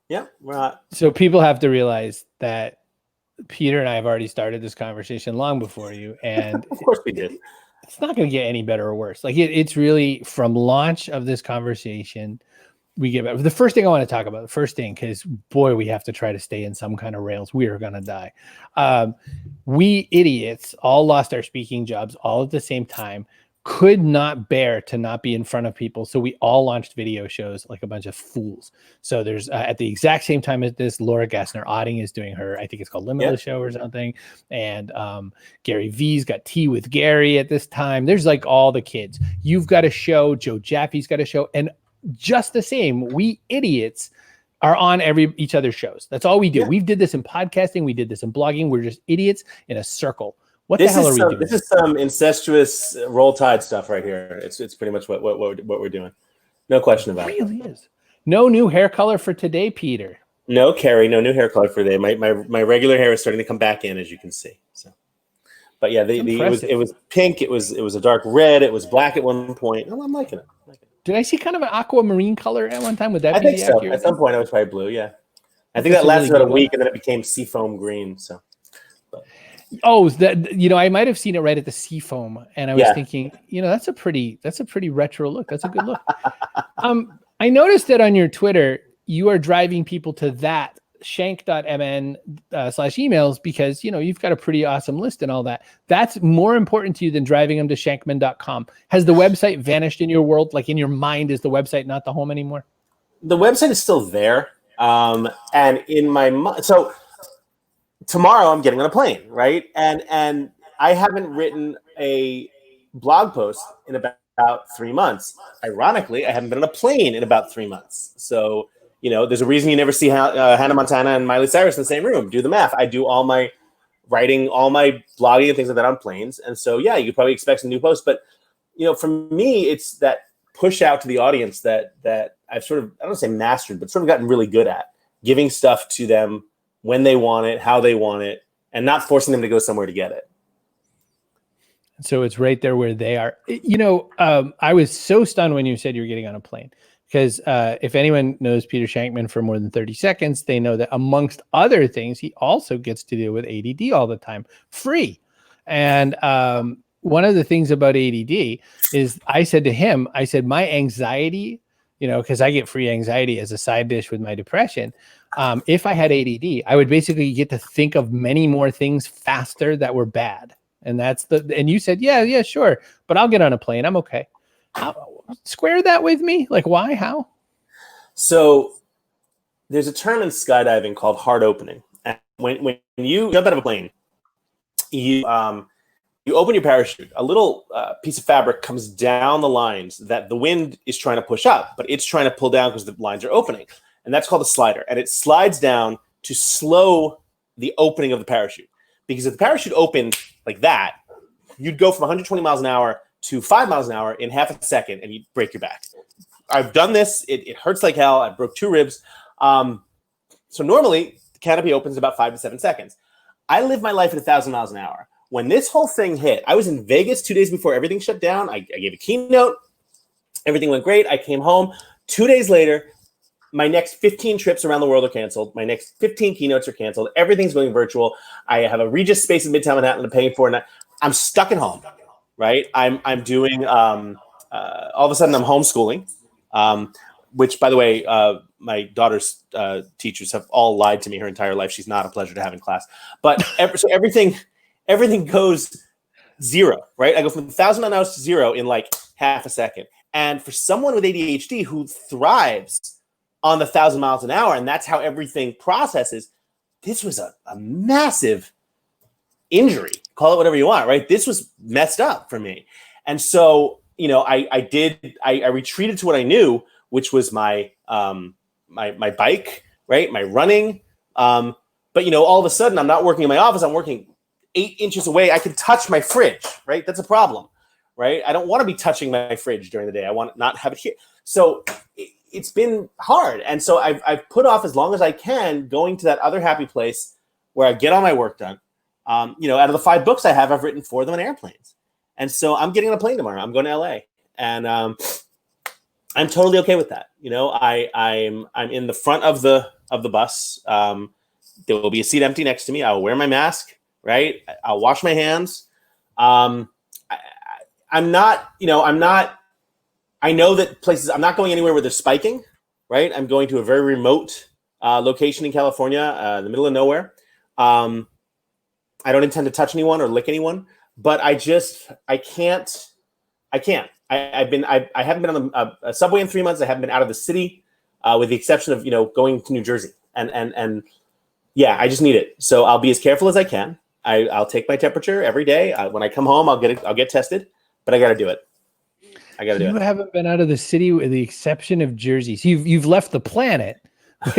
Yeah, we're not. So people have to realize that Peter and I have already started this conversation long before you, and Of course we did. it's not going to get any better or worse. Like it's really from launch of this conversation, we get better. The first thing I want to talk about, the first thing, because boy, we have to try to stay in some kind of rails. We are going to die. We idiots all lost our speaking jobs all at the same time. Could not bear to not be in front of people. So we all launched video shows like a bunch of fools. So there's at the exact same time as this, Laura Gassner-Otting is doing her, I think it's called Limitless Show or something. And Gary V's got Tea with Gary at this time. There's like all the kids. You've got a show. Joe Jaffe's got a show. And just the same, we idiots are on each other's shows. That's all we do. We did this in podcasting. We did this in blogging. We're just idiots in a circle. What the hell are we doing? This is some incestuous Roll Tide stuff right here. It's pretty much what we're doing. No question about it. It really is. No new hair color for today, Peter. No, Carrie, no new hair color for today. My regular hair is starting to come back in, as you can see. So, but yeah, it was pink. It was a dark red. It was black at one point. Oh, I'm liking it. Did I see kind of an aquamarine color at one time? Would that be I think so. At some point, I was probably blue. Yeah, I think that lasted about a week, and then it became seafoam green. So. Oh, I might have seen it right at the Seafoam, and I was thinking, that's a pretty retro look. That's a good look. I noticed that on your Twitter, you are driving people to that shank.mn/emails because, you've got a pretty awesome list and all that. That's more important to you than driving them to shankman.com. Has the website vanished in your world? Like in your mind, is the website not the home anymore? The website is still there. And in my mind, so tomorrow I'm getting on a plane, right? And I haven't written a blog post in about 3 months. Ironically, I haven't been on a plane in about 3 months. So, there's a reason you never see Hannah Montana and Miley Cyrus in the same room. Do the math. I do all my writing, all my blogging and things like that on planes. And so, you could probably expect some new posts. But, for me, it's that push out to the audience that I've sort of, I don't want to say mastered, but sort of gotten really good at giving stuff to them when they want it, how they want it, and not forcing them to go somewhere to get it. So it's right there where they are. I was so stunned when you said you were getting on a plane because if anyone knows Peter Shankman for more than 30 seconds, they know that amongst other things, he also gets to deal with ADD all the time, free. And one of the things about ADD is I said to him, my anxiety, because I get free anxiety as a side dish with my depression. If I had ADD, I would basically get to think of many more things faster that were bad. And and you said, yeah, sure. But I'll get on a plane. I'm okay. Square that with me. Like why, how? So there's a term in skydiving called hard opening. And when you jump out of a plane, you open your parachute, a little piece of fabric comes down the lines that the wind is trying to push up, but it's trying to pull down because the lines are opening. And that's called a slider. And it slides down to slow the opening of the parachute. Because if the parachute opened like that, you'd go from 120 miles an hour to 5 miles an hour in half a second and you'd break your back. I've done this. It hurts like hell. I broke 2 ribs. So normally the canopy opens about 5 to 7 seconds. I live my life at 1,000 miles an hour. When this whole thing hit, I was in Vegas 2 days before everything shut down. I gave a keynote. Everything went great. I came home. 2 days later, my next 15 trips around the world are canceled. My next 15 keynotes are canceled. Everything's going virtual. I have a Regis space in Midtown Manhattan to pay for, and I'm stuck at home, right? I'm doing, all of a sudden I'm homeschooling, which, by the way, my daughter's teachers have all lied to me her entire life. She's not a pleasure to have in class. But so everything goes zero, right? I go from 1,000 miles an hour to zero in like half a second. And for someone with ADHD who thrives on the 1,000 miles an hour, and that's how everything processes, this was a massive injury. Call it whatever you want, right? This was messed up for me. And so, I retreated to what I knew, which was my my bike, right? My running. But all of a sudden I'm not working in my office. I'm working 8 inches away. I can touch my fridge, right? That's a problem, right? I don't want to be touching my fridge during the day. I want to not have it here. So it's been hard. And so I've put off as long as I can going to that other happy place where I get all my work done. Out of the 5 books I have, I've written 4 of them on airplanes. And so I'm getting on a plane tomorrow. I'm going to LA. And I'm totally okay with that. I'm in the front of the bus. There will be a seat empty next to me. I'll wear my mask, right? I'll wash my hands. I'm not, I know that places, I'm not going anywhere where they're spiking, right? I'm going to a very remote location in California, in the middle of nowhere. I don't intend to touch anyone or lick anyone, but I can't. I haven't been on a subway in 3 months. I haven't been out of the city, with the exception of going to New Jersey, and yeah, I just need it. So I'll be as careful as I can. I'll take my temperature every day. When I come home, I'll get tested, but I got to do it. You haven't been out of the city with the exception of Jersey. So you've left the planet, but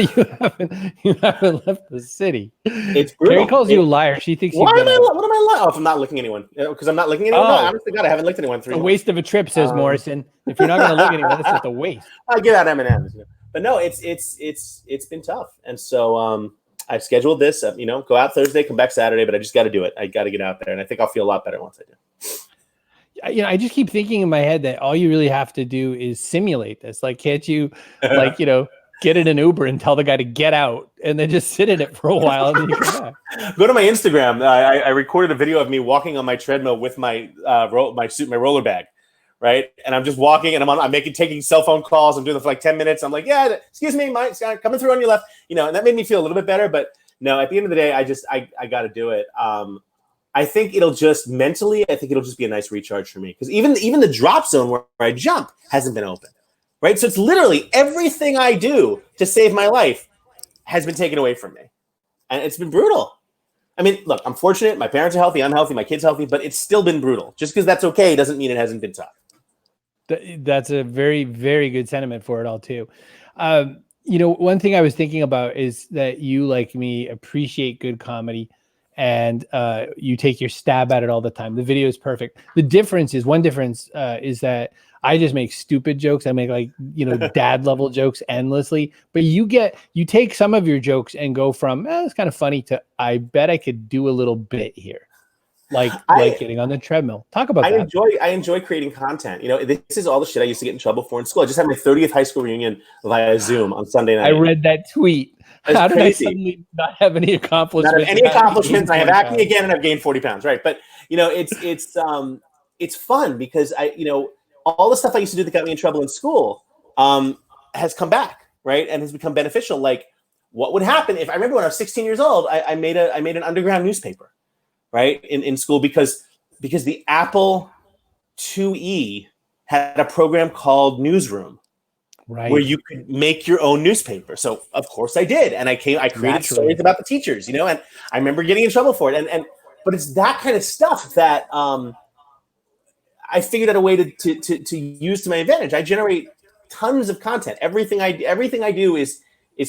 you haven't left the city. It's brutal. Carrie calls you a liar. She thinks what am I lying? Oh, if I'm not licking anyone, because I'm not licking anyone. No, honestly, God, I haven't licked anyone. A waste of a trip, says Morrison. If you're not going to lick anyone, that's just a waste. I get out M&Ms, but no, it's been tough, and so I've scheduled this. Go out Thursday, come back Saturday, but I just got to do it. I got to get out there, and I think I'll feel a lot better once I do. I just keep thinking in my head that all you really have to do is simulate this. Like, can't you, get in an Uber and tell the guy to get out and then just sit in it for a while and then you come back? Go to my Instagram. I recorded a video of me walking on my treadmill with my my roller bag, right? And I'm just walking and I'm taking cell phone calls. I'm doing it for like 10 minutes. I'm like, yeah, excuse me, Mike, coming through on your left, and that made me feel a little bit better. But no, at the end of the day, I got to do it. I think it'll just be a nice recharge for me, because even the drop zone where I jump hasn't been open, right? So it's literally everything I do to save my life has been taken away from me, and it's been brutal. I mean, look, I'm fortunate. My parents are healthy. I'm healthy. My kid's healthy, but it's still been brutal. Just because that's okay doesn't mean it hasn't been tough. That's a very, very good sentiment for it all too. One thing I was thinking about is that you, like me, appreciate good comedy. And you take your stab at it all the time. The video is perfect. One difference is that I just make stupid jokes. I make dad level jokes endlessly. But you take some of your jokes and go from it's kind of funny to I bet I could do a little bit here, like getting on the treadmill. Talk about that. I enjoy creating content. This is all the shit I used to get in trouble for in school. I just had my 30th high school reunion via Zoom on Sunday night. I read that tweet. How did I suddenly not have any accomplishments? Not have any accomplishments. I have acne again, and I've gained 40 pounds. Right, but it's fun because all the stuff I used to do that got me in trouble in school has come back, right, and has become beneficial. Like, what would happen if I remember when I was 16 years old, I made an underground newspaper, right, in school because the Apple IIe had a program called Newsroom. Right. Where you could make your own newspaper. So of course I did. And I created stories about the teachers, and I remember getting in trouble for it. But it's that kind of stuff that I figured out a way to use to my advantage. I generate tons of content. Everything I do is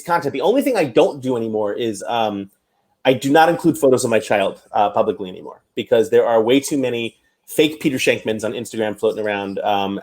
content. The only thing I don't do anymore is I do not include photos of my child publicly anymore, because there are way too many fake Peter Shankmans on Instagram floating around. I'm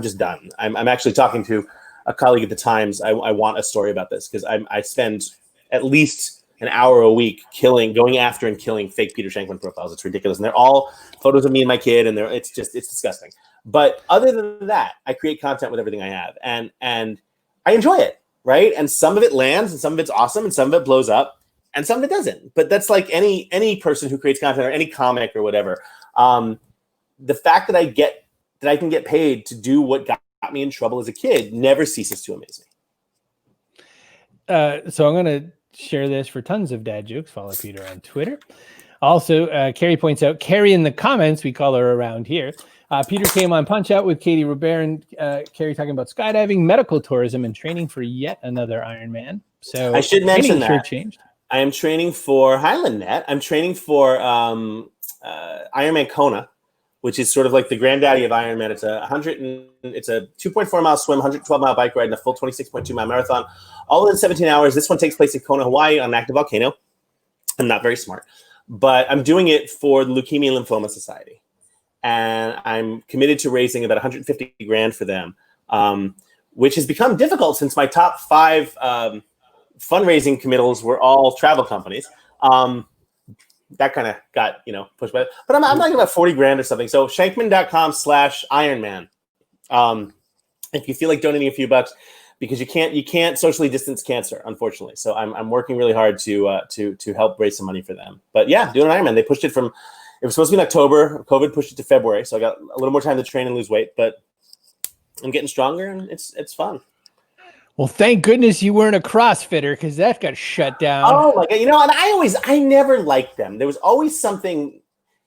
just done. I'm actually talking to a colleague at the Times. I want a story about this, because I spend at least an hour a week going after and killing fake Peter Shankman profiles. It's ridiculous, and they're all photos of me and my kid, and it's disgusting. But other than that, I create content with everything I have, and I enjoy it, right? And some of it lands, and some of it's awesome, and some of it blows up, and some of it doesn't. But that's like any person who creates content, or any comic or whatever. The fact that I can get paid to do what got me in trouble as a kid never ceases to amaze me. So I'm going to share this for tons of dad jokes. Follow Peter on Twitter. Also, Carrie points out, Carrie in the comments, we call her around here. Peter came on Punch Out with Katie Robert and Carrie talking about skydiving, medical tourism, and training for yet another Ironman. So I should mention that. Sure changed. I am training for Highland Net. I'm training for Ironman Kona, which is sort of like the granddaddy of Ironman. It's a 2.4 mile swim, 112 mile bike ride, and a full 26.2 mile marathon, all in 17 hours. This one takes place in Kona, Hawaii, on an active volcano. I'm not very smart, but I'm doing it for the Leukemia and Lymphoma Society, and I'm committed to raising about 150 grand for them, which has become difficult since my top 5 fundraising committals were all travel companies. That kind of got, pushed by, but I'm talking about 40 grand or something. So Shankman.com/Ironman. if you feel like donating a few bucks, because you can't socially distance cancer, unfortunately. So I'm working really hard to help raise some money for them. But yeah, doing an Ironman. They pushed it from, it was supposed to be in October. COVID pushed it to February, so I got a little more time to train and lose weight. But I'm getting stronger, and it's fun. Well, thank goodness you weren't a CrossFitter, because that got shut down. Oh my God. And I never liked them. There was always something.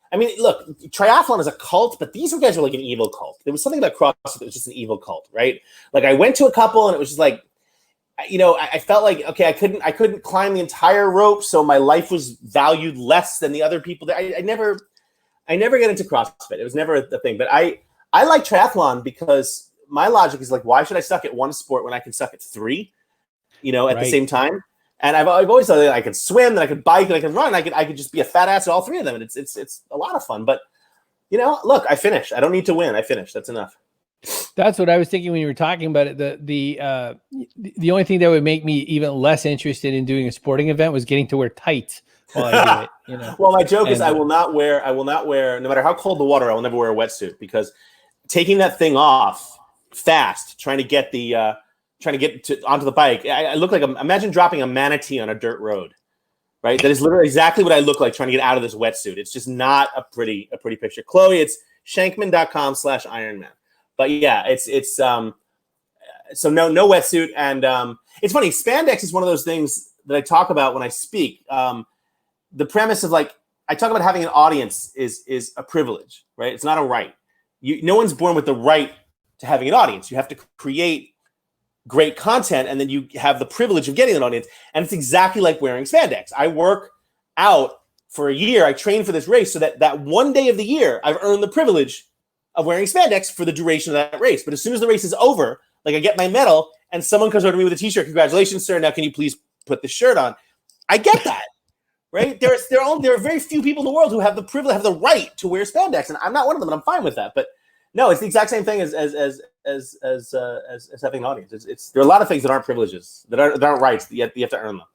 I mean, look, triathlon is a cult, but these guys were like an evil cult. There was something about CrossFit that was just an evil cult, right? Like I went to a couple and it was just like, I felt like, okay, I couldn't climb the entire rope. So my life was valued less than the other people. I never got into CrossFit. It was never a thing, but I like triathlon because my logic is like, why should I suck at one sport when I can suck at three, at the same time? And I've always thought that I could swim, that I could bike, that I could run. I could just be a fat ass at all three of them. And it's a lot of fun. But, look, I finished. I don't need to win. I finished. That's enough. That's what I was thinking when you were talking about it. The only thing that would make me even less interested in doing a sporting event was getting to wear tights while I do it. Well, my joke is I will not wear, no matter how cold the water, I will never wear a wetsuit, because taking that thing off fast, trying to get onto the bike, I look like imagine dropping a manatee on a dirt road, right? That is literally exactly what I look like trying to get out of this wetsuit. It's just not a pretty picture. Chloe, it's shankman.com/Ironman. But yeah, it's so no wetsuit. And it's funny, spandex is one of those things that I talk about when I speak. The premise of I talk about having an audience is a privilege, right? It's not a right. No one's born with the right to having an audience. You have to create great content, and then you have the privilege of getting an audience. And it's exactly like wearing spandex. I work out for a year. I train for this race so that one day of the year, I've earned the privilege of wearing spandex for the duration of that race. But as soon as the race is over, I get my medal, and someone comes over to me with a t-shirt. Congratulations, sir. Now can you please put this shirt on? I get that, right? There are very few people in the world who have the privilege, have the right to wear spandex, and I'm not one of them, and I'm fine with that. But no, it's the exact same thing as having an audience. There are a lot of things that aren't privileges, that aren't rights, yet you have to earn them.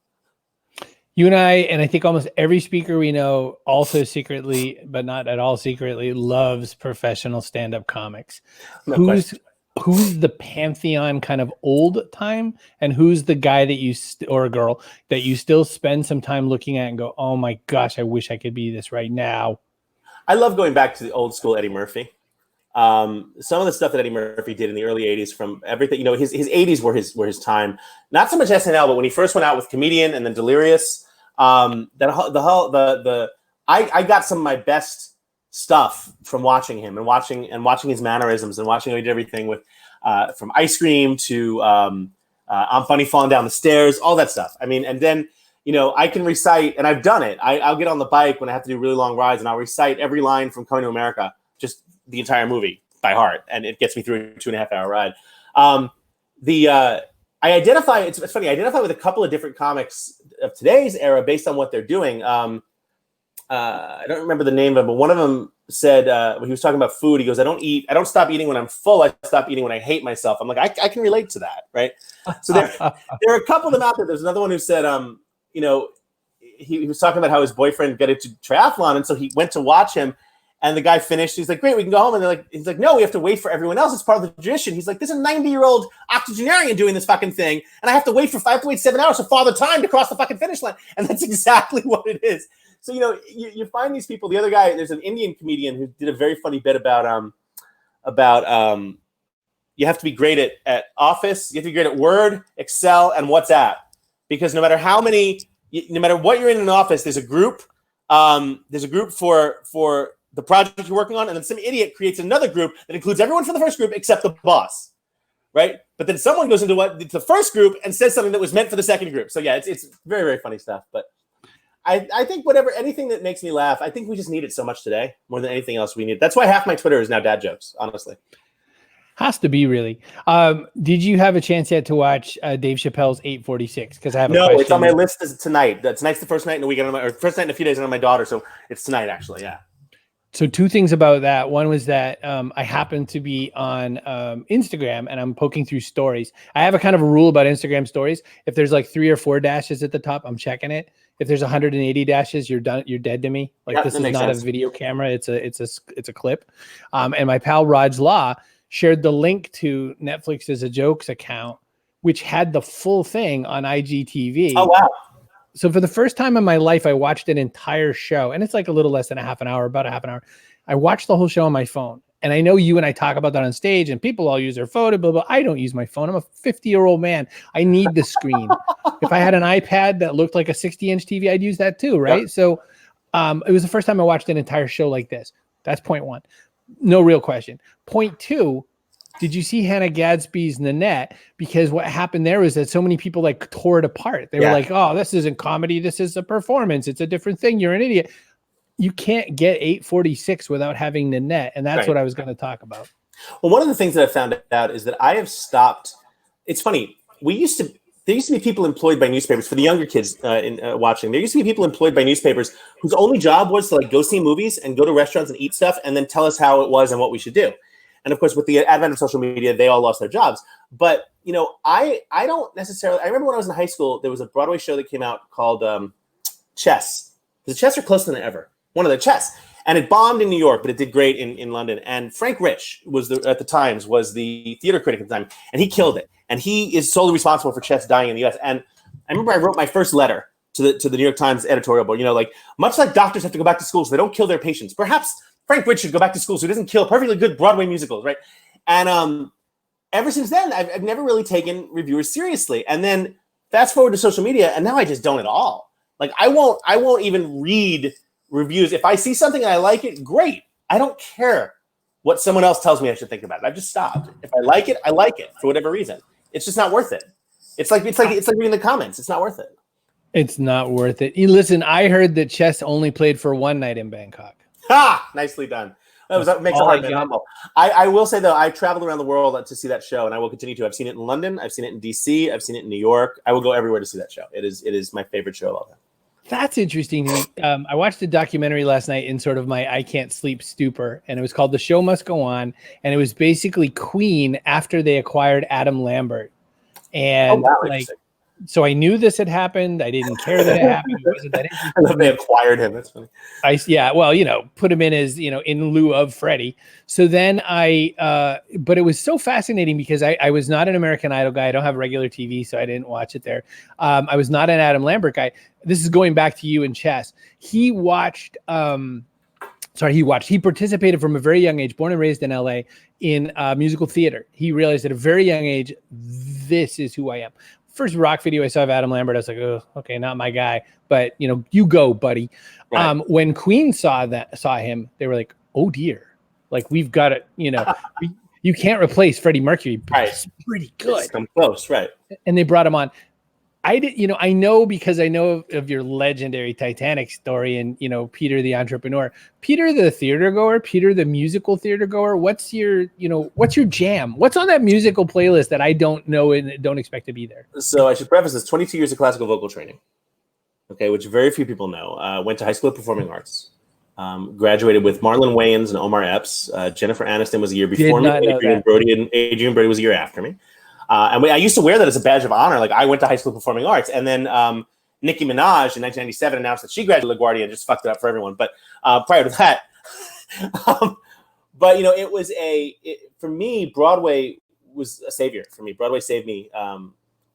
You and I think almost every speaker we know also secretly, but not at all secretly, loves professional stand-up comics. No Who's the pantheon kind of old time, and who's the guy that or a girl that you still spend some time looking at and go, oh my gosh, I wish I could be this right now? I love going back to the old school Eddie Murphy. Some of the stuff that Eddie Murphy did in the early 80s, from everything, his 80s were his time. Not so much SNL, but when he first went out with Comedian and then Delirious, I got some of my best stuff from watching him and watching his mannerisms and watching how he did everything with from Ice Cream to I'm Funny Falling Down the Stairs, all that stuff. I mean, and then I can recite, and I've done it. I'll get on the bike when I have to do really long rides, and I'll recite every line from Coming to America, just the entire movie by heart, and it gets me through a 2.5 hour ride. I identify, it's funny, I identify with a couple of different comics of today's era based on what they're doing. I don't remember the name of them, but one of them said, when he was talking about food, he goes, I don't stop eating when I'm full. I stop eating when I hate myself. I'm like, I can relate to that. Right. So there are a couple of them out there. There's another one who said, he was talking about how his boyfriend got into triathlon. And so he went to watch him, and the guy finished. He's like, great, we can go home. And he's like, no, we have to wait for everyone else. It's part of the tradition. He's like, there's a 90-year-old octogenarian doing this fucking thing, and I have to wait 7 hours for Father Time to cross the fucking finish line. And that's exactly what it is. So, you find these people. The other guy, there's an Indian comedian who did a very funny bit about you have to be great at Office, you have to be great at Word, Excel, and WhatsApp. Because no matter what you're in an office, there's a group. There's a group for the project you're working on, and then some idiot creates another group that includes everyone from the first group except the boss, right? But then someone goes into the first group and says something that was meant for the second group. So yeah, it's very, very funny stuff. But I think anything that makes me laugh, I think we just need it so much today, more than anything else we need. That's why half my Twitter is now dad jokes, honestly. Has to be, really. Did you have a chance yet to watch Dave Chappelle's 846? Because I have a question. It's on my list tonight. Tonight's the first night in a weekend, or first night in a few days on my daughter, so it's tonight actually. Yeah. So two things about that. One was that I happened to be on Instagram, and I'm poking through stories. I have a kind of a rule about Instagram stories. If there's like 3 or 4 dashes at the top, I'm checking it. If there's 180 dashes, you're done. You're dead to me. Like, this is not a video camera. It's a clip. And my pal Raj Law shared the link to Netflix as a jokes account, which had the full thing on IGTV. Oh, wow. So for the first time in my life, I watched an entire show, and it's like a little less than a half an hour, about a half an hour. I watched the whole show on my phone. And I know you and I talk about that on stage, and people all use their phone, blah, blah. I don't use my phone. I'm a 50-year-old man. I need the screen. If I had an iPad that looked like a 60-inch TV, I'd use that too, right? Yep. So it was the first time I watched an entire show like this. That's point one. No real question. Point two, did you see Hannah Gadsby's Nanette? Because what happened there was that so many people like tore it apart. They were like, oh, this isn't comedy. This is a performance. It's a different thing. You're an idiot. You can't get 846 without having Nanette. And that's what I was going to talk about. Well, one of the things that I found out is that I have stopped. It's funny. There used to be people employed by newspapers. For the younger kids watching, there used to be people employed by newspapers whose only job was to like go see movies and go to restaurants and eat stuff and then tell us how it was and what we should do. And of course, with the advent of social media, they all lost their jobs. But, you know, I don't necessarily, I remember when I was in high school, there was a Broadway show that came out called Chess. The Chess are closer than ever. One of the Chess. And it bombed in New York, but it did great in London. And Frank Rich was at the Times was the theater critic at the time, and he killed it. And he is solely responsible for Chess dying in the U.S. And I remember I wrote my first letter to the New York Times editorial board. You know, like much like doctors have to go back to school so they don't kill their patients, perhaps Frank Rich should go back to school so he doesn't kill perfectly good Broadway musicals, right? And ever since then, I've never really taken reviewers seriously. And then fast forward to social media, and now I just don't at all. Like I won't even read reviews. If I see something and I like it, great. I don't care what someone else tells me I should think about it. I've just stopped. If I like it for whatever reason. It's just not worth it. It's like reading the comments. It's not worth it. It's not worth it. Listen, I heard that Chess only played for one night in Bangkok. Ha! Nicely done. That makes a heart humble. I will say though, I traveled around the world to see that show, and I will continue to. I've seen it in London. I've seen it in DC. I've seen it in New York. I will go everywhere to see that show. It is my favorite show of all time. That's interesting. I watched a documentary last night in sort of my I can't sleep stupor, and it was called The Show Must Go On, and it was basically Queen after they acquired Adam Lambert. And so I knew this had happened. I didn't care that it happened. It wasn't that interesting. They acquired him. That's funny. Well, you know, put him in as, you know, in lieu of Freddie. So then but it was so fascinating because I was not an American Idol guy. I don't have regular TV, so I didn't watch it there. I was not an Adam Lambert guy. This is going back to you and Chess. He participated from a very young age, born and raised in LA, in musical theater. He realized at a very young age, this is who I am. First rock video I saw of Adam Lambert, I was like, oh, okay, not my guy. But, you know, you go, buddy. Right. When Queen saw him, they were like, oh, dear. Like, we've got to, you know, you can't replace Freddie Mercury, but it's pretty good. It's come close, right. And they brought him on. I know because I know of your legendary Titanic story and, you know, Peter the entrepreneur, Peter the theater goer, Peter the musical theater goer. What's your jam? What's on that musical playlist that I don't know and don't expect to be there? So I should preface this: 22 years of classical vocal training. Okay, which very few people know. Went to high school of performing arts. Graduated with Marlon Wayans and Omar Epps. Jennifer Aniston was a year before me. Adrian Brody was a year after me. And I used to wear that as a badge of honor. Like I went to high school performing arts, and then Nicki Minaj in 1997 announced that she graduated LaGuardia and just fucked it up for everyone. But prior to that, but you know, for me, Broadway was a savior for me. Broadway saved me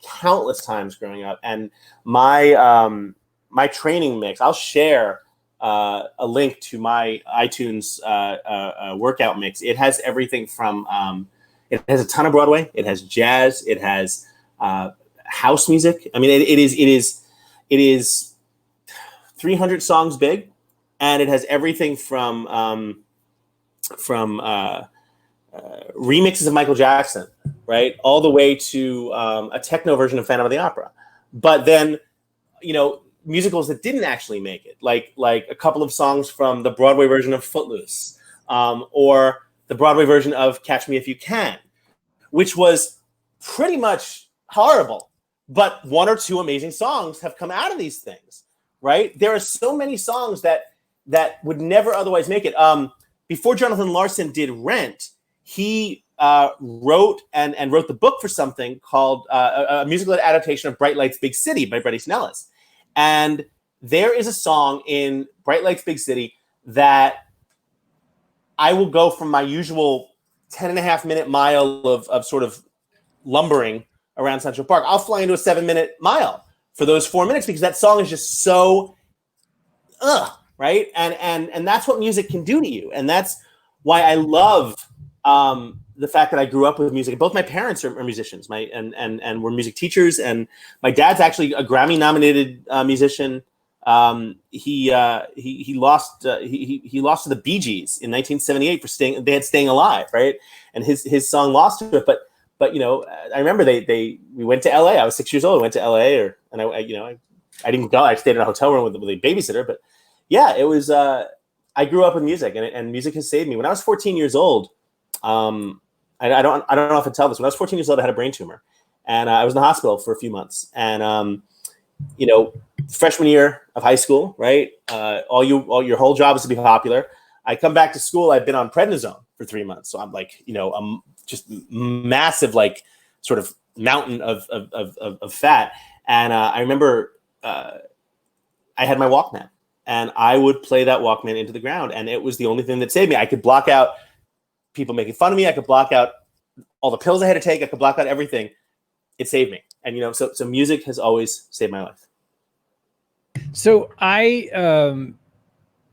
countless times growing up, and my training mix. I'll share a link to my iTunes workout mix. It has everything from it has a ton of Broadway. It has jazz. It has house music. I mean, it is 300 songs big, and it has everything from remixes of Michael Jackson, right, all the way to a techno version of Phantom of the Opera. But then, you know, musicals that didn't actually make it, like a couple of songs from the Broadway version of Footloose, or the Broadway version of Catch Me If You Can, which was pretty much horrible. But one or two amazing songs have come out of these things, right? There are so many songs that would never otherwise make it. Before Jonathan Larson did Rent, he wrote the book for something called a musical adaptation of Bright Lights, Big City by Bret Easton Ellis. And there is a song in Bright Lights, Big City that I will go from my usual 10.5-minute mile of sort of lumbering around Central Park. I'll fly into a 7-minute mile for those 4 minutes because that song is just so, right? And that's what music can do to you. And that's why I love the fact that I grew up with music. Both my parents are musicians, and were music teachers. And my dad's actually a Grammy-nominated musician. He lost to the Bee Gees in 1978 for staying alive, right? And his song lost to it. But you know, I remember we went to LA. I was 6 years old. I went to LA, and I didn't go. I stayed in a hotel room with a babysitter. But yeah, it was. I grew up with music, and music has saved me. When I was 14 years old, I don't know if I tell this. When I was 14 years old, I had a brain tumor, and I was in the hospital for a few months. And freshman year of high school, right? All your whole job is to be popular. I come back to school. I've been on prednisone for 3 months, so I'm like, just massive, like sort of mountain of fat. And I remember I had my Walkman, and I would play that Walkman into the ground, and it was the only thing that saved me. I could block out people making fun of me. I could block out all the pills I had to take. I could block out everything. It saved me. And so music has always saved my life. So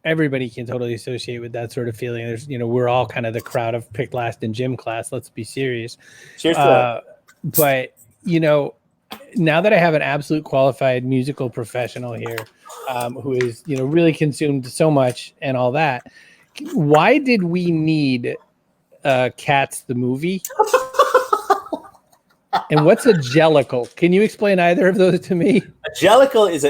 everybody can totally associate with that sort of feeling. There's, we're all kind of the crowd of picked last in gym class. Let's be serious. Cheers to that. But, now that I have an absolute qualified musical professional here, who is, really consumed so much and all that, why did we need Cats the movie? And what's a jellicle? Can you explain either of those to me? A jellicle is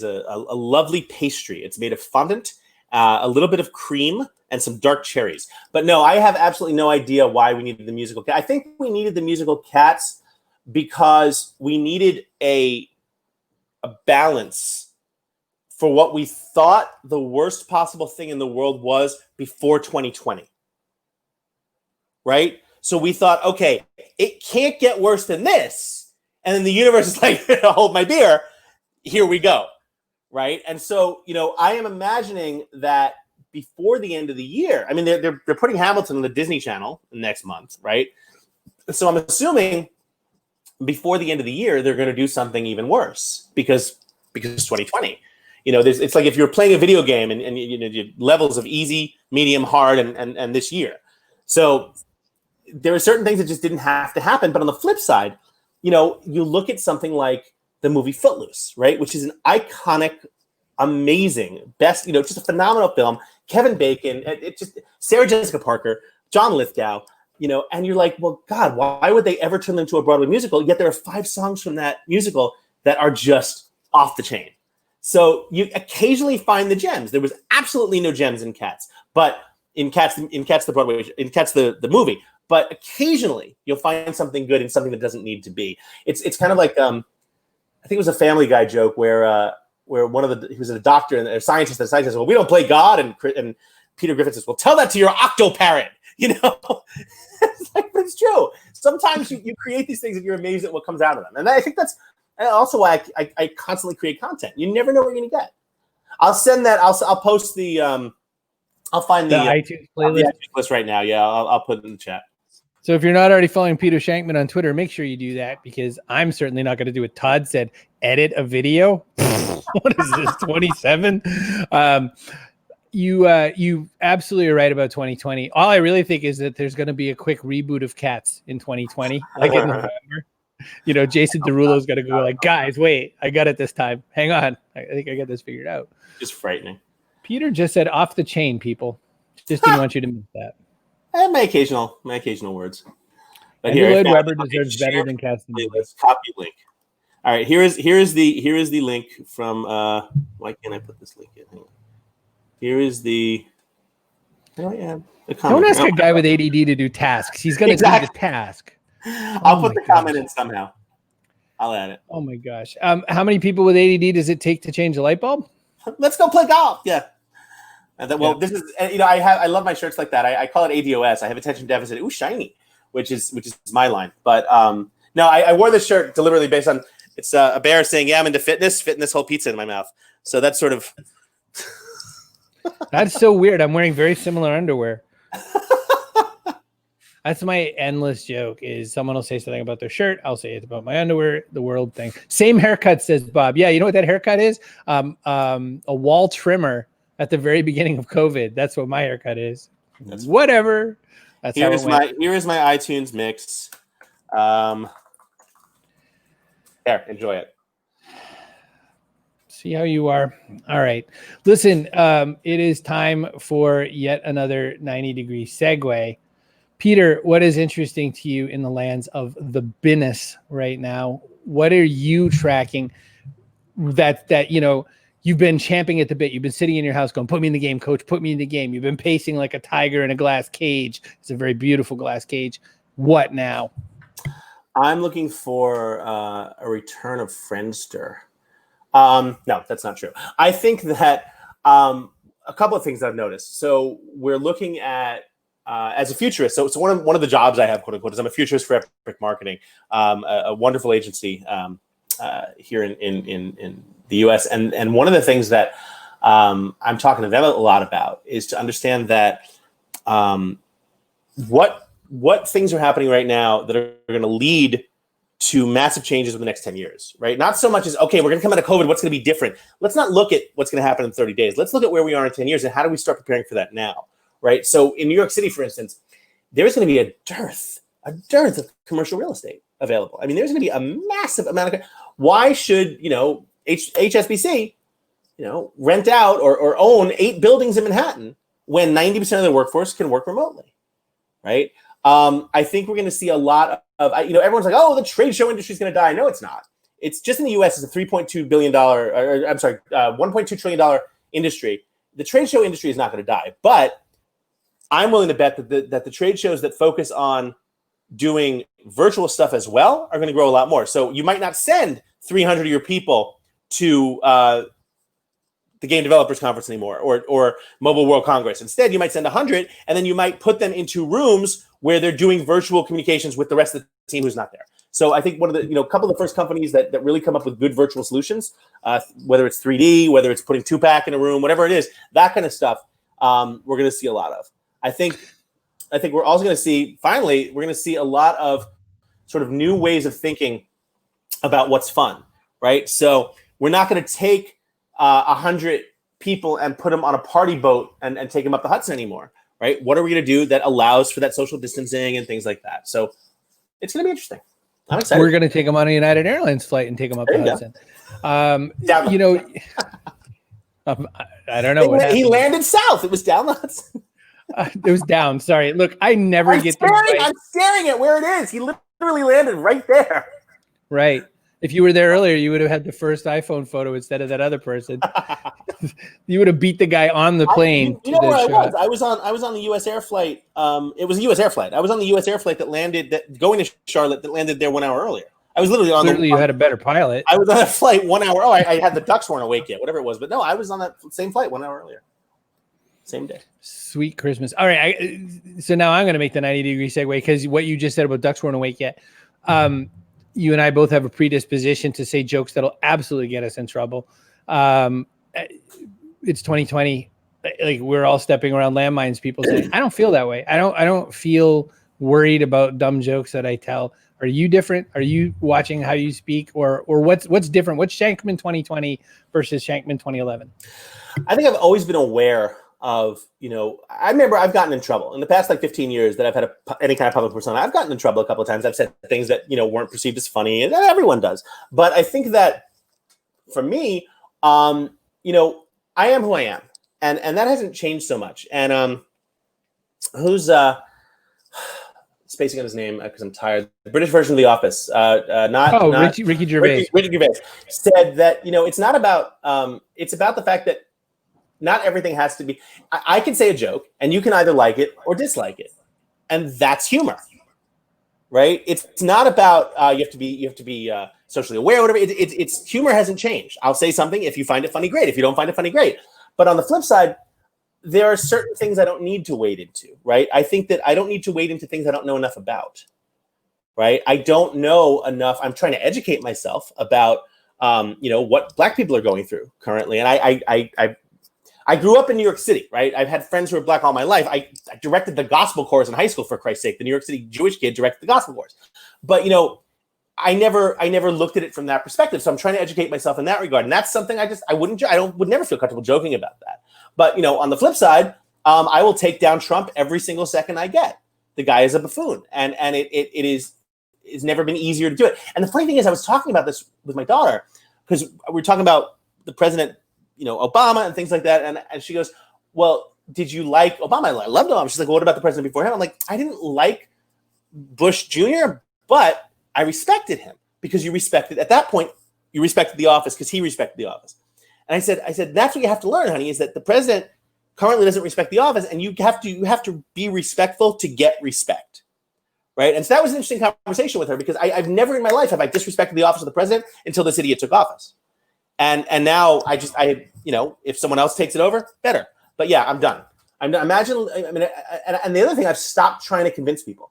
a lovely pastry. It's made of fondant, a little bit of cream, and some dark cherries. But no, I have absolutely no idea why we needed the musical cat. I think we needed the musical Cats because we needed a balance for what we thought the worst possible thing in the world was before 2020. Right? So we thought, okay, it can't get worse than this. And then the universe is like, hold my beer. Here we go. Right? And so, I am imagining that before the end of the year, I mean, they're putting Hamilton on the Disney Channel next month, right? So I'm assuming before the end of the year, they're going to do something even worse because 2020. It's like if you're playing a video game and you levels of easy, medium, hard, and this year. So there are certain things that just didn't have to happen. But on the flip side, you look at something like the movie Footloose, right? Which is an iconic, amazing, best, just a phenomenal film. Kevin Bacon, Sarah Jessica Parker, John Lithgow, and you're like, well, God, why would they ever turn them into a Broadway musical? Yet there are 5 songs from that musical that are just off the chain. So you occasionally find the gems. There was absolutely no gems in Cats, but in Cats the movie. But occasionally you'll find something good in something that doesn't need to be. It's kind of like I think it was a Family Guy joke where he was a doctor and a scientist. And the scientist says, well, we don't play God, and Peter Griffin says, well, tell that to your octoparrot. It's like, but it's true. Sometimes you create these things and you're amazed at what comes out of them. And I think that's also why I constantly create content. You never know what you're going to get. I'll send that. I'll post the. I'll find the iTunes playlist list right now. Yeah, I'll put it in the chat. So if you're not already following Peter Shankman on Twitter, make sure you do that, because I'm certainly not going to do what Todd said. Edit a video. What is this? 27. You absolutely are right about 2020. All I really think is that there's going to be a quick reboot of Cats in 2020, like in November. Jason Derulo's got to go like, guys, wait, I got it this time. Hang on. I think I got this figured out. Just frightening. Peter just said off the chain, people. Just didn't want you to miss that. My occasional words. But Andrew Lloyd Webber deserves better than Cats. Copy link. All right, here is the link from. Why can't I put this link in? Hang on. Here is the. Oh yeah. Don't ask a guy with ADD to do tasks. He's going to do the task. I'll put the comment in somehow. I'll add it. Oh my gosh. How many people with ADD does it take to change a light bulb? Let's go play golf. Yeah. This is, I love my shirts like that. I call it ADOS. I have attention deficit. Ooh, shiny, which is my line. But no, I wore this shirt deliberately based on, it's a bear saying, yeah, I'm into fitness, fitting this whole pizza in my mouth. So that's sort of. That's so weird. I'm wearing very similar underwear. That's my endless joke is someone will say something about their shirt. I'll say it's about my underwear, the world thing. Same haircut, says Bob. Yeah, you know what that haircut is? A wall trimmer at the very beginning of COVID. That's what my haircut is. Whatever. That's how it went. Here is my iTunes mix. There, enjoy it. See how you are. All right. Listen, it is time for yet another 90-degree segue. Peter, what is interesting to you in the lands of the business right now? What are you tracking that you've been champing at the bit? You've been sitting in your house going, put me in the game, coach, put me in the game. You've been pacing like a tiger in a glass cage. It's a very beautiful glass cage. What now? I'm looking for a return of Friendster. No, that's not true. I think that a couple of things I've noticed. So we're looking at as a futurist. So one of the jobs I have, quote unquote, is I'm a futurist for Epic Marketing, a wonderful agency here in the U.S. And one of the things that I'm talking to them a lot about is to understand that what things are happening right now that are going to lead to massive changes in the next 10 years, right? Not so much as, okay, we're going to come out of COVID. What's going to be different? Let's not look at what's going to happen in 30 days. Let's look at where we are in 10 years and how do we start preparing for that now, right? So in New York City, for instance, there's going to be a dearth of commercial real estate available. I mean, there's going to be a massive amount of, why should, HSBC, rent out or own 8 buildings in Manhattan when 90% of the workforce can work remotely, right? I think we're going to see a lot of, everyone's like, oh, the trade show industry is going to die. No, it's not. It's just in the U.S. It's a $3.2 billion, $1.2 trillion industry. The trade show industry is not going to die, but I'm willing to bet that the trade shows that focus on doing virtual stuff as well are going to grow a lot more. So you might not send 300 of your people to the Game Developers Conference anymore or Mobile World Congress. Instead, you might send 100, and then you might put them into rooms where they're doing virtual communications with the rest of the team who's not there. So I think one of the, couple of the first companies that really come up with good virtual solutions, whether it's 3D, whether it's putting 2-pack in a room, whatever it is, that kind of stuff, we're going to see a lot of. I think we're also going to see, finally, we're going to see a lot of sort of new ways of thinking about what's fun, right? So we're not going to take 100 people and put them on a party boat and take them up the Hudson anymore, right? What are we going to do that allows for that social distancing and things like that? So it's going to be interesting. I'm excited. We're going to take them on a United Airlines flight and take them up the Hudson. I don't know. He landed south. It was down the Hudson. It was down. Sorry. Look, I never I'm staring at where it is. He literally landed right there. Right. If you were there earlier, you would have had the first iPhone photo instead of that other person. You would have beat the guy on the plane. You know where I was? I was on the U.S. Air flight. It was a U.S. Air flight. I was on the U.S. Air flight going to Charlotte that landed there 1 hour earlier. I was literally on. Clearly, you had a better pilot. I was on that flight 1 hour. Oh, I had the ducks weren't awake yet, whatever it was. But no, I was on that same flight 1 hour earlier. Same day. Sweet Christmas. All right. So now I'm going to make the 90-degree segue because what you just said about ducks weren't awake yet. You and I both have a predisposition to say jokes that'll absolutely get us in trouble. It's 2020. Like we're all stepping around landmines. People say, I don't feel that way. I don't feel worried about dumb jokes that I tell. Are you different? Are you watching how you speak or what's different? What's Shankman 2020 versus Shankman 2011? I think I've always been aware of, I remember I've gotten in trouble in the past 15 years that I've had any kind of public persona. I've gotten in trouble a couple of times. I've said things that, weren't perceived as funny, and everyone does. But I think that for me, I am who I am. And that hasn't changed so much. And who's spacing on his name because I'm tired. The British version of The Office. Ricky Gervais. Ricky Gervais said that, it's not about it's about the fact that not everything has to be. I can say a joke, and you can either like it or dislike it, and that's humor, right? It's not about you have to be socially aware, or whatever. It's humor hasn't changed. I'll say something. If you find it funny, great. If you don't find it funny, great. But on the flip side, there are certain things I don't need to wade into, right? I think that I don't need to wade into things I don't know enough about, right? I don't know enough. I'm trying to educate myself about what Black people are going through currently, and I grew up in New York City, right? I've had friends who are black all my life. I directed the gospel chorus in high school, for Christ's sake. The New York City Jewish kid directed the gospel chorus. But, you know, I never looked at it from that perspective. So I'm trying to educate myself in that regard. And that's something I would never feel comfortable joking about that. But, you know, on the flip side, I will take down Trump every single second I get. The guy is a buffoon. And it's never been easier to do it. And the funny thing is, I was talking about this with my daughter because we were talking about the president, you know, Obama and things like that. And she goes, well, did you like Obama? I loved Obama. She's like, well, what about the president before him? I'm like, I didn't like Bush Jr., but I respected him because at that point, you respected the office because he respected the office. And I said, that's what you have to learn, honey, is that the president currently doesn't respect the office, and you have to be respectful to get respect. Right. And so that was an interesting conversation with her because I've never in my life have I disrespected the office of the president until this idiot took office. And now you know, if someone else takes it over, better. But yeah, I'm done. And the other thing, I've stopped trying to convince people.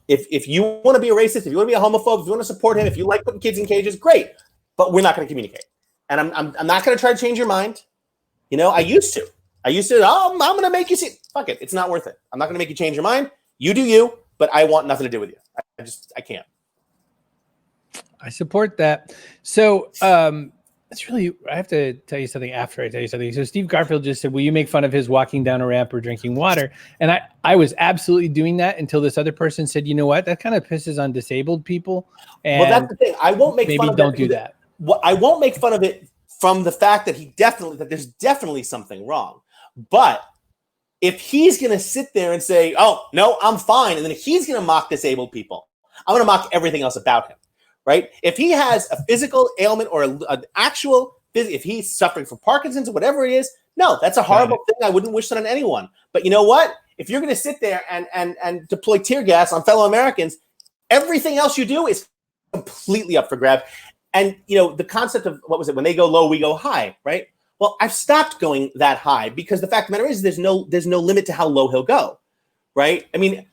If you want to be a racist, if you want to be a homophobe, if you want to support him, if you like putting kids in cages, great. But we're not going to communicate. And I'm not going to try to change your mind. You know, I used to. I'm going to make you see. Fuck it. It's not worth it. I'm not going to make you change your mind. You do you, but I want nothing to do with you. I can't. I support that. So it's really, I have to tell you something after I tell you something. So Steve Garfield just said, will you make fun of his walking down a ramp or drinking water? And I was absolutely doing that until this other person said, you know what? That kind of pisses on disabled people. And well, that's the thing. I won't make fun of it. Don't do that. I won't make fun of it from the fact that there's definitely something wrong. But if he's going to sit there and say, oh, no, I'm fine, and then he's going to mock disabled people, I'm going to mock everything else about him. Right? If he has a physical ailment or an actual, if he's suffering from Parkinson's or whatever it is, no, that's a horrible thing. I wouldn't wish that on anyone. But you know what? If you're going to sit there and deploy tear gas on fellow Americans, everything else you do is completely up for grabs. And, you know, the concept of, what was it? When they go low, we go high, right? Well, I've stopped going that high because the fact of the matter is there's no limit to how low he'll go, right? I mean,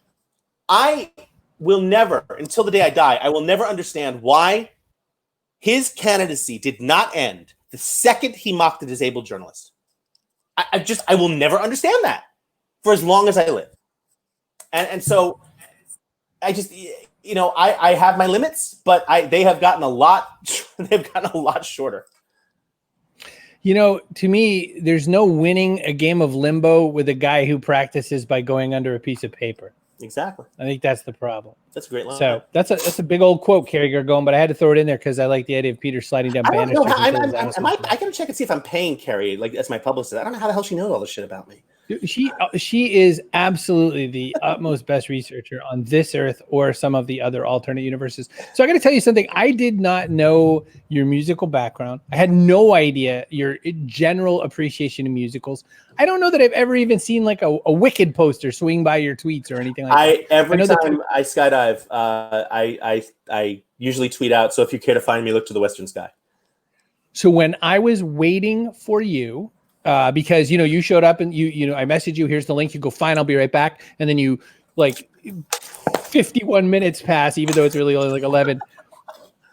I will never, until the day I die, I will never understand why his candidacy did not end the second he mocked a disabled journalist. I will never understand that for as long as I live. And so I just, you know, I have my limits, but they have gotten a lot shorter. You know, to me, there's no winning a game of limbo with a guy who practices by going under a piece of paper. Exactly. I think that's the problem. That's a great line. So that's a big old quote, Kerry Gargone, but I had to throw it in there because I like the idea of Peter sliding down banisters. I can check and see if I'm paying Kerry, like as my publicist. I don't know how the hell she knows all this shit about me. She is absolutely the utmost best researcher on this earth or some of the other alternate universes. So I got to tell you something. I did not know your musical background. I had no idea your general appreciation of musicals. I don't know that I've ever even seen like a Wicked poster swing by your tweets or anything like that. Every time I skydive, I usually tweet out. So if you care to find me, look to the western sky. So when I was waiting for you, because, you know, you showed up and you know, I messaged you, here's the link. You go, fine, I'll be right back. And then you like 51 minutes pass, even though it's really only like 11.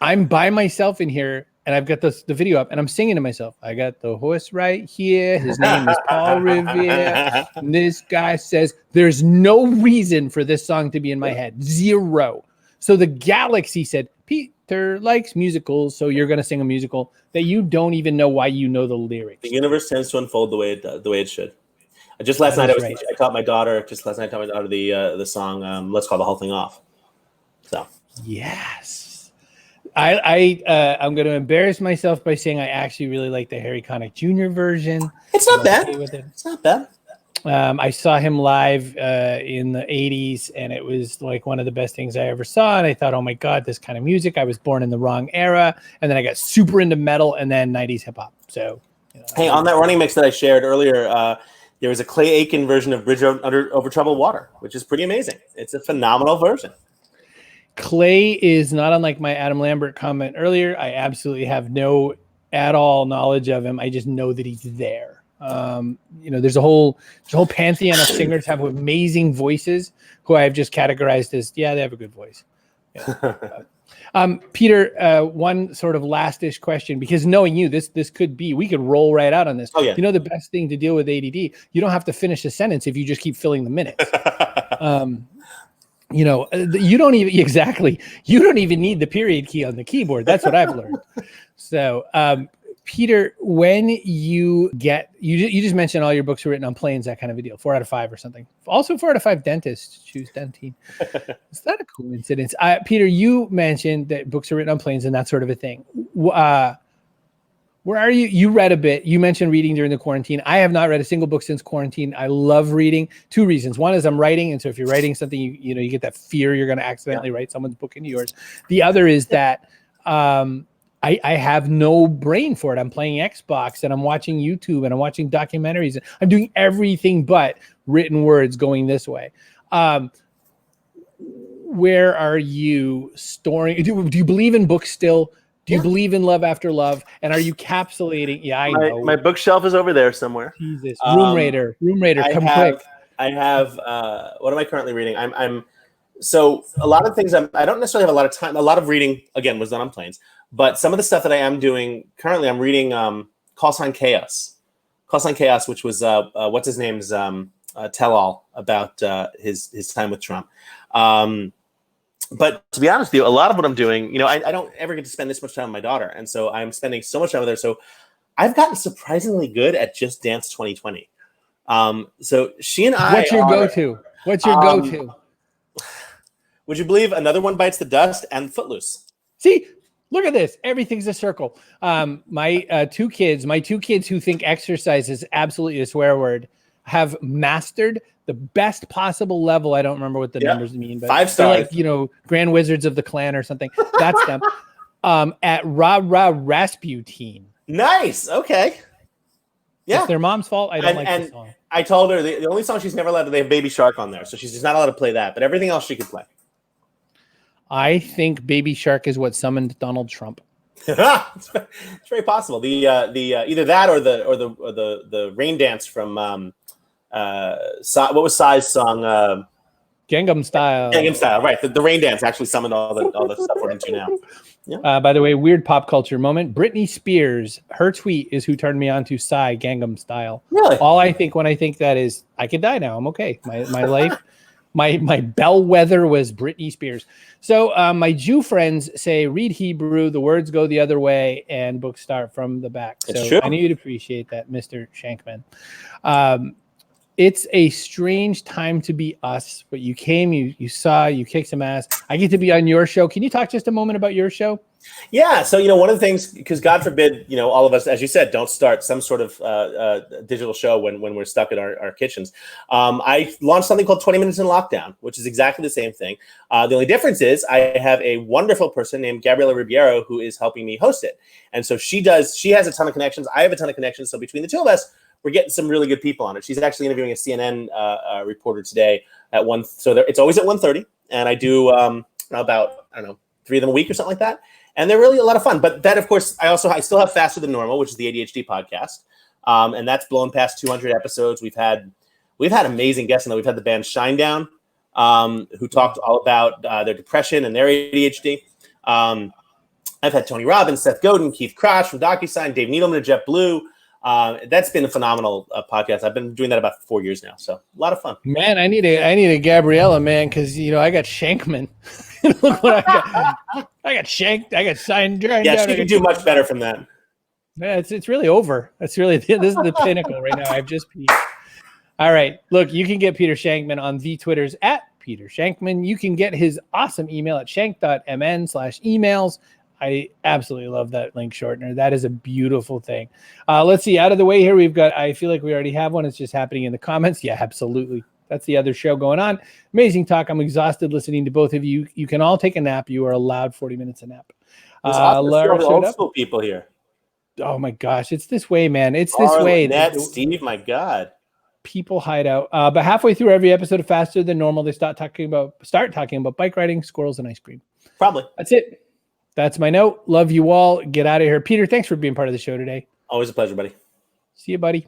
I'm by myself in here and I've got the video up and I'm singing to myself. I got the horse right here. His name is Paul Revere. And this guy says, there's no reason for this song to be in my head. Zero. So the galaxy said, Peter likes musicals, so you're going to sing a musical that you don't even know why you know the lyrics. The universe tends to unfold the way it should. Just last night, I taught my daughter the song "Let's Call the Whole Thing Off." So yes, I'm going to embarrass myself by saying I actually really like the Harry Connick Jr. version. It's not bad. It's not bad. I saw him live in the 80s, and it was like one of the best things I ever saw. And I thought, oh my God, this kind of music. I was born in the wrong era. And then I got super into metal and then 90s hip hop. So, you know, hey, on that running mix that I shared earlier, there was a Clay Aiken version of Bridge Over Troubled Water, which is pretty amazing. It's a phenomenal version. Clay is not unlike my Adam Lambert comment earlier. I absolutely have no at all knowledge of him. I just know that he's there. You know, there's a whole pantheon of singers have amazing voices who I've just categorized as, yeah, they have a good voice. Yeah. Peter, one sort of last-ish question, because knowing you, this could be, we could roll right out on this. Oh, yeah. You know, the best thing to deal with ADD, you don't have to finish a sentence if you just keep filling the minutes. You know, you don't even need the period key on the keyboard. That's what I've learned. So, Peter, when you just mentioned all your books were written on planes, that kind of a deal, 4 out of 5 or something. Also 4 out of 5 dentists choose dentine. Is that a coincidence? Peter, you mentioned that books are written on planes and that sort of a thing. Where are you? You read a bit. You mentioned reading during the quarantine. I have not read a single book since quarantine. I love reading. 2 reasons. One is I'm writing. And so if you're writing something, you get that fear you're going to accidentally write someone's book into yours. The other is that I have no brain for it. I'm playing Xbox and I'm watching YouTube and I'm watching documentaries. I'm doing everything but written words going this way. Where are you storing? Do you believe in books still? Do you believe in love after love? And are you capsulating? Yeah, I know. My bookshelf is over there somewhere. Jesus, Room Raider, come quick. I have. What am I currently reading? So a lot of things. I don't necessarily have a lot of time. A lot of reading again was done on planes, but some of the stuff that I am doing currently, I'm reading Call Sign Chaos. Call Sign Chaos, which was what's his name's tell-all about his time with Trump. But to be honest with you, a lot of what I'm doing, I don't ever get to spend this much time with my daughter. And so I'm spending so much time with her. So I've gotten surprisingly good at Just Dance 2020. So she and I. What's your go-to? Would you believe Another One Bites the Dust and Footloose? See, look at this. Everything's a circle. My two kids who think exercise is absolutely a swear word have mastered the best possible level. I don't remember what the numbers mean, but 5 stars. Like, Grand Wizards of the Clan or something. That's them. At Ra Ra Rasputin. Nice. Okay. Yeah. It's their mom's fault. I don't like the song. I told her the only song she's never allowed to, they have Baby Shark on there. So she's just not allowed to play that, but everything else she could play. I think Baby Shark is what summoned Donald Trump. It's very possible. The either that or the rain dance from what was Psy's song? Gangnam Style. Gangnam Style, right? The rain dance actually summoned all the stuff we're into now. Yeah. By the way, weird pop culture moment. Britney Spears, her tweet is who turned me on to Psy Gangnam Style. Really? All I think when I think that is I could die now. I'm okay. My life. My bellwether was Britney Spears. So my Jew friends say, read Hebrew, the words go the other way, and books start from the back. It's so true. I knew you'd appreciate that, Mr. Shankman. It's a strange time to be us, but you came, you saw, you kicked some ass. I get to be on your show. Can you talk just a moment about your show? Yeah. So, one of the things, because God forbid, all of us, as you said, don't start some sort of digital show when we're stuck in our kitchens. I launched something called 20 Minutes in Lockdown, which is exactly the same thing. The only difference is I have a wonderful person named Gabriela Ribeiro who is helping me host it. And so she has a ton of connections. I have a ton of connections. So between the two of us, we're getting some really good people on it. She's actually interviewing a CNN reporter today at 1. So it's always at 1:30. And I do about, 3 of them a week or something like that. And they're really a lot of fun. But that, of course, I still have Faster Than Normal, which is the ADHD podcast. And that's blown past 200 episodes. We've had amazing guests in there. We've had the band Shinedown, who talked all about their depression and their ADHD. I've had Tony Robbins, Seth Godin, Keith Crouch from DocuSign, Dave Needleman of JetBlue. That's been a phenomenal podcast. I've been doing that about 4 years now. So a lot of fun. Man, I need a Gabriella, man, because I got Shankman. Look what I got. I got shanked. I got signed. Yeah, she can do much better from that. Yeah, it's really over. This is the pinnacle right now. I've just peaked. All right. Look, you can get Peter Shankman on the Twitters at Peter Shankman. You can get his awesome email at shank.mn/emails. I absolutely love that link shortener. That is a beautiful thing. Let's see. Out of the way here, I feel like we already have one. It's just happening in the comments. Yeah, absolutely. That's the other show going on. Amazing talk. I'm exhausted listening to both of you. You can all take a nap. You are allowed 40 minutes a nap. Laura, the old school people here. Oh my gosh, it's this way, man. It's this way. Ned, Steve, my God. People hide out. But halfway through every episode of Faster Than Normal, they start talking about bike riding, squirrels, and ice cream. Probably. That's it. That's my note. Love you all. Get out of here. Peter, thanks for being part of the show today. Always a pleasure, buddy. See you, buddy.